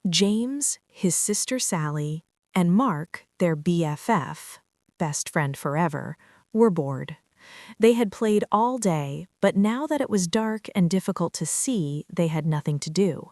James, his sister Sally, and Mark, their BFF, best friend forever, were bored. They had played all day, but now that it was dark and difficult to see, they had nothing to do.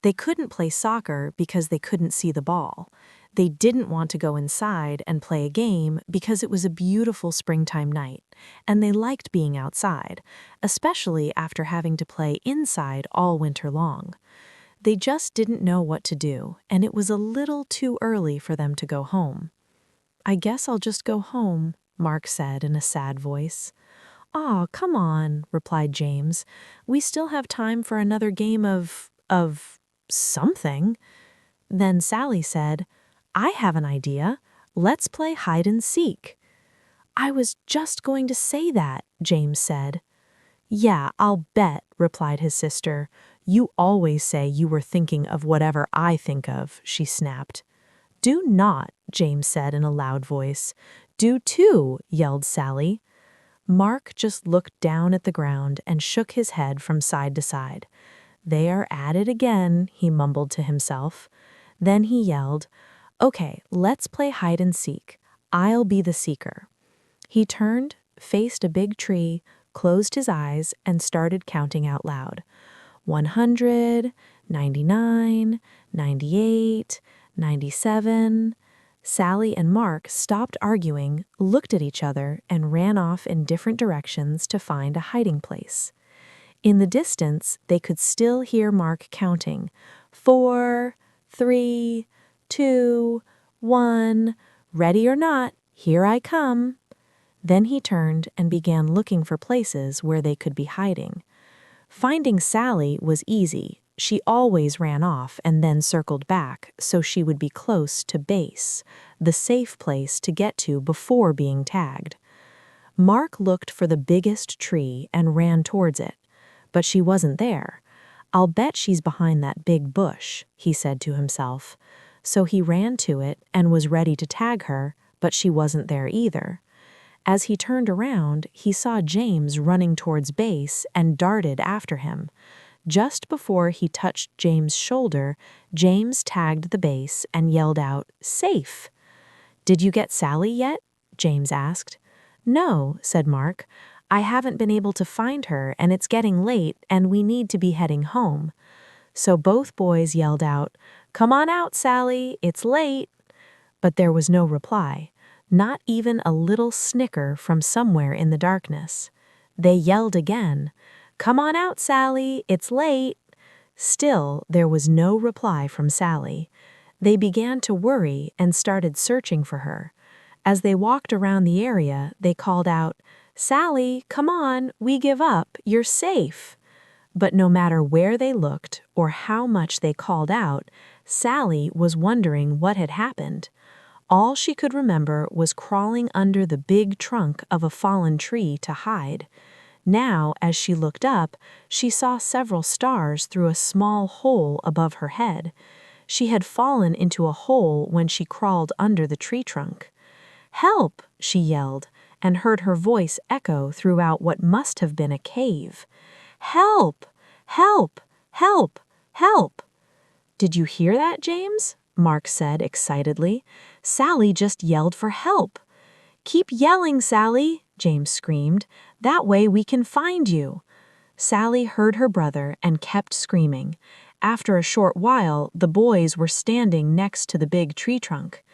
They couldn't play soccer because they couldn't see the ball. They didn't want to go inside and play a game because it was a beautiful springtime night, and they liked being outside, especially after having to play inside all winter long. They just didn't know what to do, and it was a little too early for them to go home. "I guess I'll just go home," Mark said in a sad voice. "Aw, come on," replied James. "We still have time for another game of something." Then Sally said, "I have an idea. Let's play hide and seek." "I was just going to say that," James said. "Yeah, I'll bet," replied his sister. "You always say you were thinking of whatever I think of," she snapped. "Do not," James said in a loud voice. "Do too," yelled Sally. Mark just looked down at the ground and shook his head from side to side. "They are at it again," he mumbled to himself. Then he yelled, "Okay, let's play hide and seek. I'll be the seeker." He turned, faced a big tree, closed his eyes, and started counting out loud. 100, 99, 98, 97. Sally and Mark stopped arguing, looked at each other, and ran off in different directions to find a hiding place. In the distance, they could still hear Mark counting. 4, 3, 2, 1. Ready or not, here I come. Then he turned and began looking for places where they could be hiding. Finding Sally was easy. She always ran off and then circled back, so she would be close to base, the safe place to get to before being tagged. Mark looked for the biggest tree and ran towards it, but she wasn't there. "I'll bet she's behind that big bush," he said to himself. So he ran to it and was ready to tag her, but she wasn't there either. As he turned around, he saw James running towards base and darted after him. Just before he touched James' shoulder, James tagged the base and yelled out, "Safe!" "Did you get Sally yet?" James asked. "No," said Mark. "I haven't been able to find her, and it's getting late, and we need to be heading home." So both boys yelled out, "Come on out, Sally, it's late." But there was no reply. Not even a little snicker from somewhere in the darkness. They yelled again, "Come on out, Sally, it's late." Still, there was no reply from Sally. They began to worry and started searching for her. As they walked around the area, they called out, "Sally, come on, we give up, you're safe." But no matter where they looked or how much they called out, Sally was wondering what had happened. All she could remember was crawling under the big trunk of a fallen tree to hide. Now, as she looked up, she saw several stars through a small hole above her head. She had fallen into a hole when she crawled under the tree trunk. "Help!" she yelled, and heard her voice echo throughout what must have been a cave. "Help! Help! Help! Help!" "Did you hear that, James?" Mark said excitedly. "Sally just yelled for help." "Keep yelling, Sally," James screamed. "That way we can find you." Sally heard her brother and kept screaming. After a short while, the boys were standing next to the big tree trunk.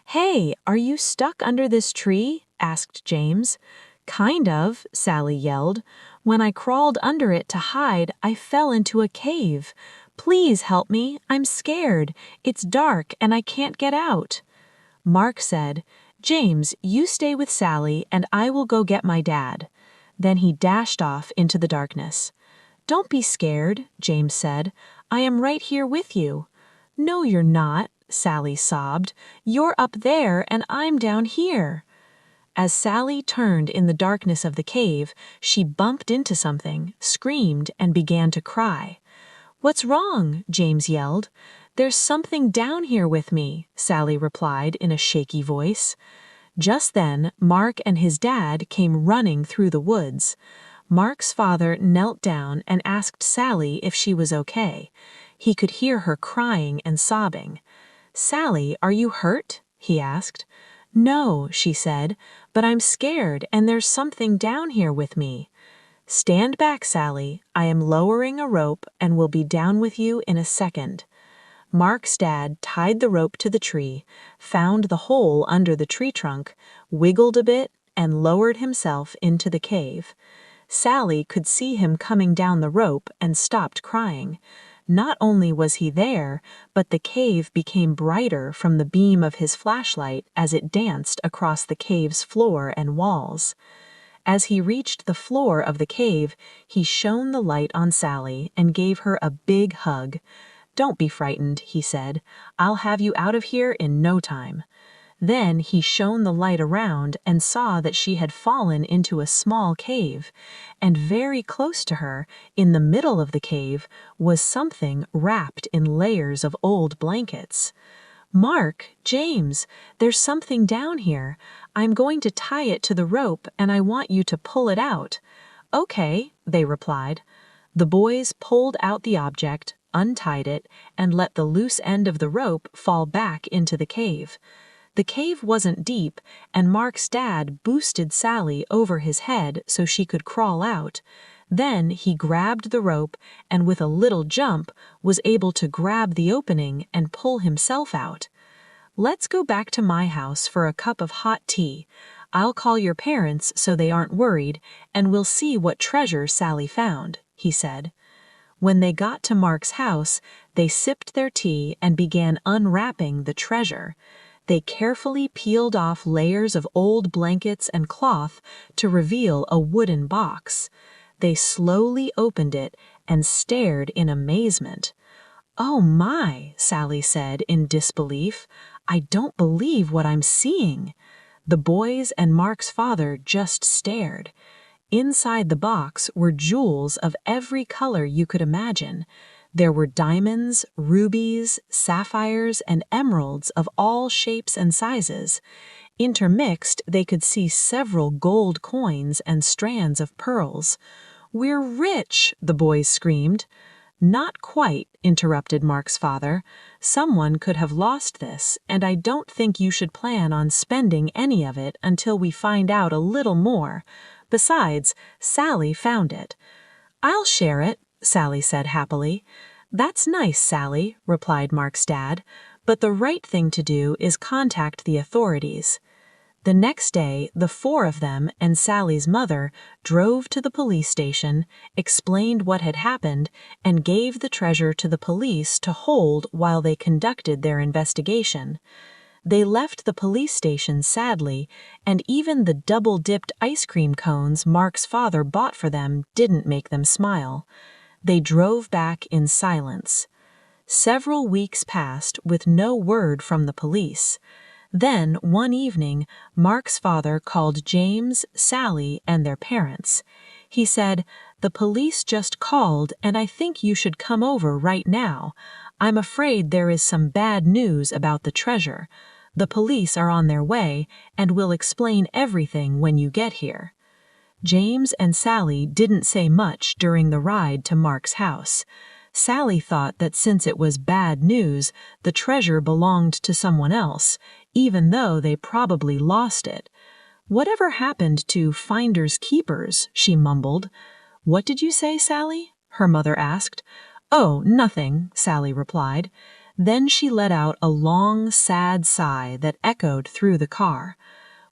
"Hey, are you stuck under this tree?" asked James. "Kind of," Sally yelled. "When I crawled under it to hide, I fell into a cave. Please help me, I'm scared. It's dark and I can't get out." Mark said, "James, you stay with Sally and I will go get my dad." Then he dashed off into the darkness. "Don't be scared," James said. "I am right here with you." "No, you're not," Sally sobbed. "You're up there and I'm down here." As Sally turned in the darkness of the cave, she bumped into something, screamed, and began to cry. "What's wrong?" James yelled. "There's something down here with me," Sally replied in a shaky voice. Just then, Mark and his dad came running through the woods. Mark's father knelt down and asked Sally if she was okay. He could hear her crying and sobbing. "Sally, are you hurt?" he asked. "No," she said, "but I'm scared and there's something down here with me." "Stand back, Sally. I am lowering a rope and will be down with you in a second." Mark's dad tied the rope to the tree, found the hole under the tree trunk, wiggled a bit, and lowered himself into the cave. Sally could see him coming down the rope and stopped crying. Not only was he there, but the cave became brighter from the beam of his flashlight as it danced across the cave's floor and walls. As he reached the floor of the cave, he shone the light on Sally and gave her a big hug. "Don't be frightened," he said. "I'll have you out of here in no time." Then he shone the light around and saw that she had fallen into a small cave, and very close to her, in the middle of the cave, was something wrapped in layers of old blankets. "Mark, James, there's something down here. I'm going to tie it to the rope and I want you to pull it out." "Okay," they replied. The boys pulled out the object, untied it, and let the loose end of the rope fall back into the cave. The cave wasn't deep, and Mark's dad boosted Sally over his head so she could crawl out. Then he grabbed the rope and with a little jump was able to grab the opening and pull himself out. "Let's go back to my house for a cup of hot tea. I'll call your parents so they aren't worried, and we'll see what treasure Sally found," he said. When they got to Mark's house, they sipped their tea and began unwrapping the treasure. They carefully peeled off layers of old blankets and cloth to reveal a wooden box. They slowly opened it and stared in amazement. "Oh my," Sally said in disbelief. "I don't believe what I'm seeing." The boys and Mark's father just stared. Inside the box were jewels of every color you could imagine. There were diamonds, rubies, sapphires, and emeralds of all shapes and sizes. Intermixed, they could see several gold coins and strands of pearls. "We're rich!" the boys screamed. "Not quite," interrupted Mark's father. "Someone could have lost this, and I don't think you should plan on spending any of it until we find out a little more. Besides, Sally found it." "I'll share it," Sally said happily. "That's nice, Sally," replied Mark's dad, "but the right thing to do is contact the authorities." The next day, the four of them and Sally's mother drove to the police station, explained what had happened, and gave the treasure to the police to hold while they conducted their investigation. They left the police station sadly, and even the double-dipped ice cream cones Mark's father bought for them didn't make them smile. They drove back in silence. Several weeks passed with no word from the police. Then, one evening, Mark's father called James, Sally, and their parents. He said, "The police just called, and I think you should come over right now. I'm afraid there is some bad news about the treasure. The police are on their way, and will explain everything when you get here." James and Sally didn't say much during the ride to Mark's house. Sally thought that since it was bad news, the treasure belonged to someone else, even though they probably lost it. "Whatever happened to finders keepers?" she mumbled. "What did you say, Sally?" her mother asked. "Oh, nothing," Sally replied. Then she let out a long, sad sigh that echoed through the car.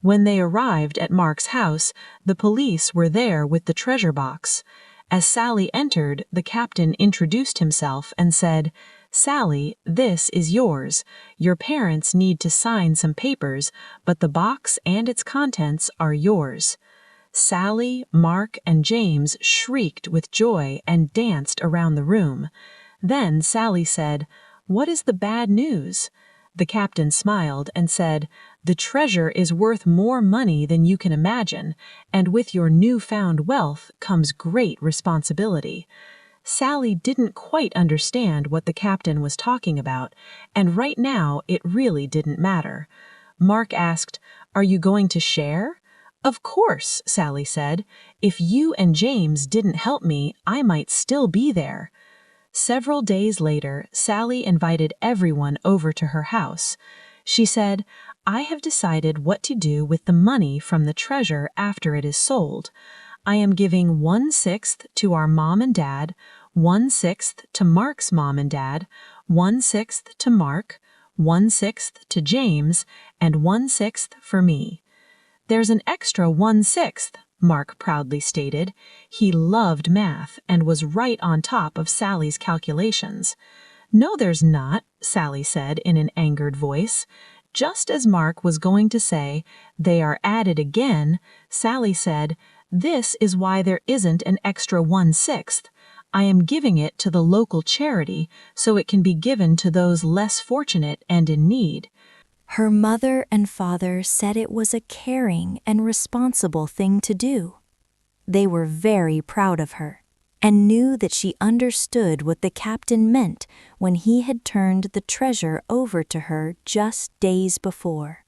When they arrived at Mark's house, the police were there with the treasure box. As Sally entered, the captain introduced himself and said, "Sally, this is yours. Your parents need to sign some papers, but the box and its contents are yours." Sally, Mark, and James shrieked with joy and danced around the room. Then Sally said, "What is the bad news?" The captain smiled and said, "The treasure is worth more money than you can imagine, and with your newfound wealth comes great responsibility." Sally didn't quite understand what the captain was talking about, and right now it really didn't matter. Mark asked, "Are you going to share?" "Of course," Sally said. "If you and James didn't help me, I might still be there." Several days later, Sally invited everyone over to her house. She said, "I have decided what to do with the money from the treasure after it is sold. I am giving 1/6 to our mom and dad, 1/6 to Mark's mom and dad, 1/6 to Mark, 1/6 to James, and 1/6 for me." "There's an extra 1/6, Mark proudly stated. He loved math and was right on top of Sally's calculations. "No, there's not," Sally said in an angered voice. Just as Mark was going to say, "They are added again," Sally said, "This is why there isn't an extra 1/6. I am giving it to the local charity so it can be given to those less fortunate and in need." Her mother and father said it was a caring and responsible thing to do. They were very proud of her and knew that she understood what the captain meant when he had turned the treasure over to her just days before.